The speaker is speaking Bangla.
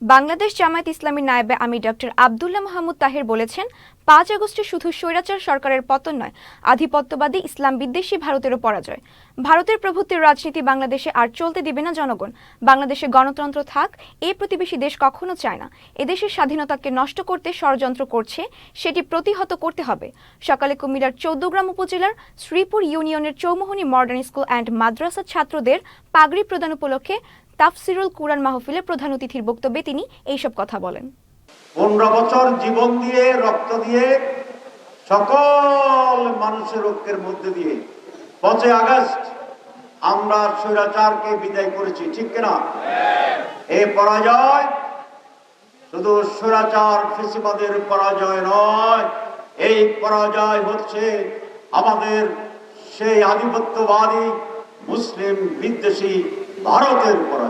বাংলাদেশ জামায়াত ইসলামীর নায়েবে আমির ডক্টর আব্দুল্লাহ মাহমুদ তাহের বলেছেন, ৫ আগস্টে শুধু স্বৈরাচার সরকারের পতন নয়, আধিপত্যবাদী ইসলাম বিদ্বেষী ভারতেরও পরাজয়। ভারতের প্রভুত্বের রাজনীতি বাংলাদেশে আর চলতে দিবে না জনগণ। বাংলাদেশে গণতন্ত্র থাক, এই প্রতিবেশী দেশ কখনো চায় না। এদেশের স্বাধীনতাকে নষ্ট করতে ষড়যন্ত্র করছে, সেটি প্রতিহত করতে হবে। সকালে কুমিল্লার ১৪গ্রাম উপজেলার শ্রীপুর ইউনিয়নের চৌমুহনী মডার্ন স্কুল অ্যান্ড মাদ্রাসা ছাত্রদের পাগড়ি প্রদান উপলক্ষে তাফসিরুল কুরআন মাহফিলে প্রধান অতিথির বক্তব্যে তিনি এইসব কথা বলেন। 15 বছর জীবন দিয়ে, রক্ত দিয়ে, সকল মানুষের ঐক্যের মধ্যে দিয়ে 5 আগস্ট আমরা স্বৈরাচারকে বিদায় করেছি, ঠিক কিনা? এই পরাজয় শুধু স্বৈরাচার ফ্যাসিবাদের পরাজয় নয়, এই পরাজয় হচ্ছে আমাদের সেই আধিপত্যবাদী মুসলিম বিদ্বেষী ভারতের পরাজয়।